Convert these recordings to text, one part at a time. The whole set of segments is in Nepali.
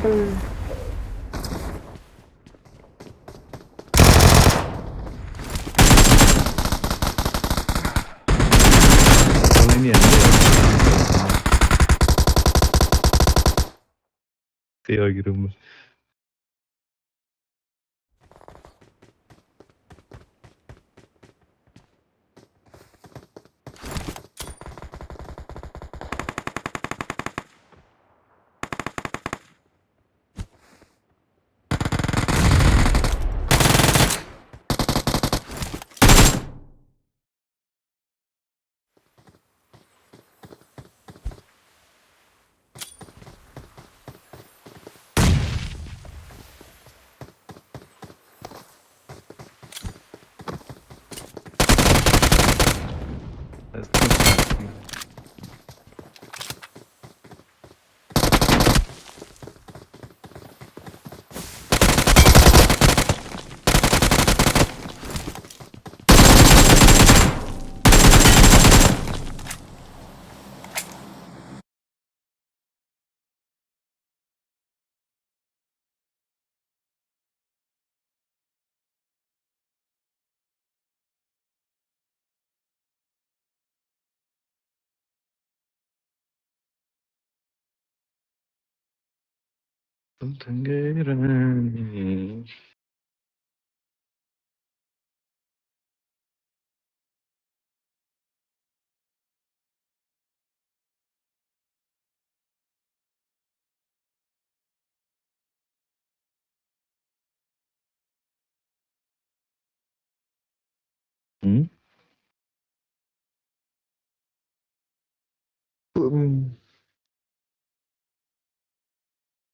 मलाई नि हान्दै त्यही अघि रुममा सँगै रहने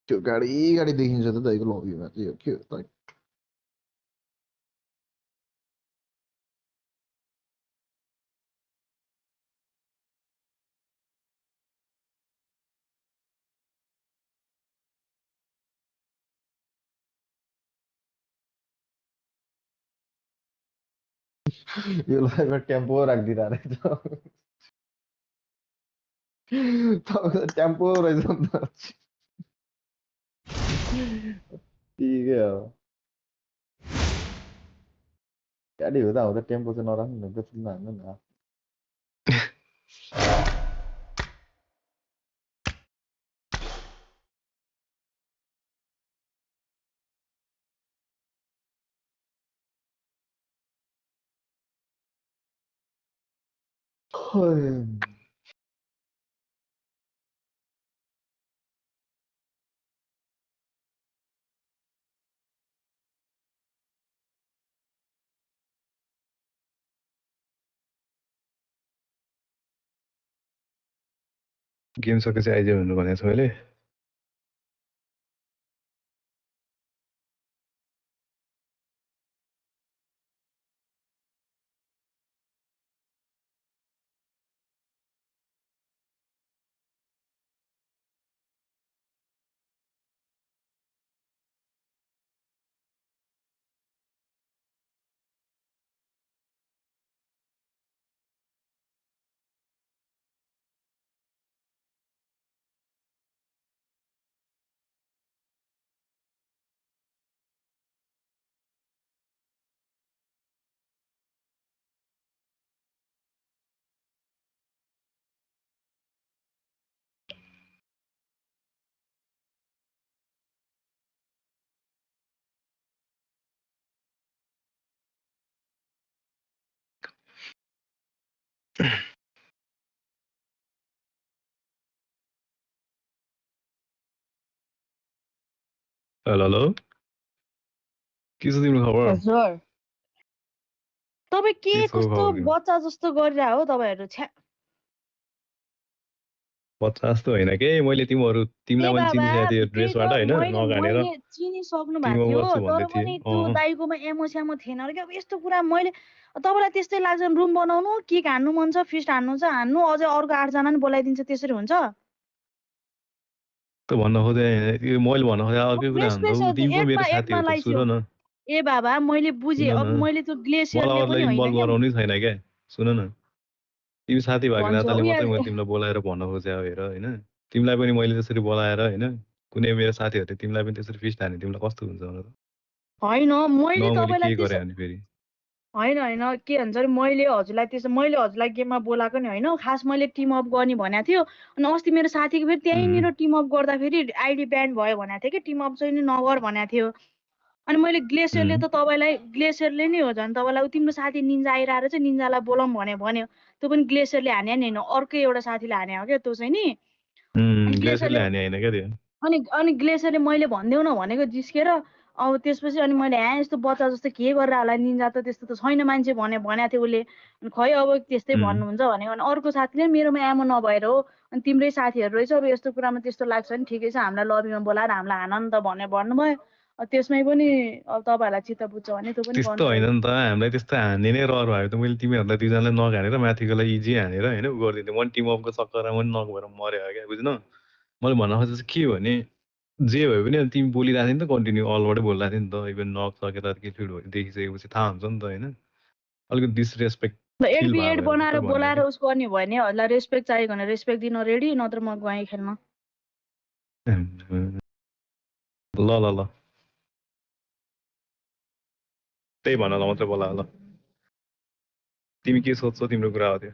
त्यो गाडी देखिन्छ त दाइको लबीमा चाहिँ हो के हो त यो लाइभमा टेम्पो राखिदिँदा रहेछ तपाईँको टेम्पो रहेछ नि त ठिकै हो गाडी हुँदा हुँदा टेम्पो चाहिँ नराख्नु नि त सुन्न हान्नु न गेम सकेपछि आइज भन्नु भनेको छ मैले हेलो हेलो के छ तिम्रो खबर हजुर तपाईँ के के छ कस्तो खबर तिम्रो बच्चा जस्तो गरिरह हो तपाईँहरू छ्या बच्चा जस्तो होइन के मैले तिमीलाई ए पनि बाबा चिनिसकेको थिएँ त्यही ड्रेसबाट त होइन मैले नगानेर मैले चिनिसक्नु भएको टिममा थियो गर्छु तर भन्दै थिएँ पनि त्यो दाइकोमा एमो स्यामो थिएन अरे क्या अब यस्तो कुरा मैले तपाईँलाई त्यस्तै लाग्छ भने रुम बनाउनु किक हान्नु मन छ फिस्ट हान्नु छ हान्नु अझै अर्को 8 जना नि बोलाइदिन्छ त्यसरी हुन्छ त भन्न खोजेँ यो मैले भन्न खोजेँ अर्कै कुरा प्रेस हो प्रेस नि त तिमी पो मेरो साथी हो त लाइस्यो सुन न ए बाबा मैले बुझेँ सुन अब न मैले त्यो ग्लेसियरले मलाई पनि अरूलाई होइन इन्भल्भ क्या गराउनै छैन क्या सुन न तिमी साथी भएको भन्छ नाताले उयो मात्रै मैले तिमीलाई बोलाएर भन्न खोजेँ हेर होइन तिमीलाई पनि मैले त्यसरी बोलाएर होइन कुनै मेरो साथीहरूले तिमीलाई पनि त्यसरी फिस्ट हाने तिमीलाई कस्तो हुन्छ भन त? होइन मैले मैले तपाईँलाई के त्यसो गरेँ भने फेरि होइन के भन्छ अरे मैले हजुरलाई गेममा बोलाएको नि होइन खास मैले टिम अप गर्ने भनेको थियो अनि अस्ति मेरो साथीको फेरि त्यहीँनिर टिम अप गर्दाखेरि आइडी ब्यान्ड भयो भनेको थियो कि टिम अप चाहिँ नि नगर भनेको थियो अनि मैले ग्लेसियरले त ग्लेसियरले नि हो झन् तपाईँलाई तिम्रो साथी निन्जा आइरहेर चाहिँ निन्जालाई बोलाउँ भन्यो त्यो पनि ग्लेसियरले हाने नि होइन अर्कै एउटा साथीले हाने हो क्या त्यो चाहिँ नि अनि ग्लेसियरले हाने होइन क्या त्यो अनि ग्लेसियरले मैले भनिदेऊ न भनेको जिस्केर अब त्यसपछि अनि मैले यस्तो बच्चा जस्तो के गरेर होला निन्जा त त्यस्तो त छैन मान्छे भनेको थियो उसले अनि खै अब त्यस्तै भन्नुहुन्छ भनेको अनि अर्को साथीले मेरोमा एमो नभएर हो अनि तिम्रै साथीहरू रहेछ अब यस्तो कुरामा त्यस्तो लाग्छ नि ठिकै छ हामीलाई लबीमा बोलाएर हामीलाई हान नि त भन्नुभयो त्यसमै पनि अब तपाईँहरूलाई चित्त बुझ्छ भने त्यो पनि त्यस्तो होइन नि त हामीलाई त्यस्तो हान्ने नै रहर भयो त मैले तिमीहरूलाई दुईजनालाई नहानेर माथिकोलाई इजी हानेर होइन उ गरिदिन्थेँ मैले टिम अपको चक्करमा पनि नगएर मऱ्यो क्या बुझ्न मैले भन्न खोजेको चाहिँ के भने जे भए पनि अब तिमी बोलिरहेको थियौ नि त कन्टिन्यू अलबाटै बोलिरहेको थियो नि त इभन नक सकेर के फिड देखिसकेपछि थाहा हुन्छ नि त होइन अलिकति डिसरेस्पेक्ट फिल एड भयो बनाएर बोलाएर उस गर्ने भयो भने हजुरलाई रेस्पेक्ट चाहियो भने रेस्पेक्ट दिन रेडी नत्र म गएँ खेल्न ल ल ल त्यही भनलाई मात्रै बोला ल तिमी के सोध्छौ तिम्रो कुरा हो त्यो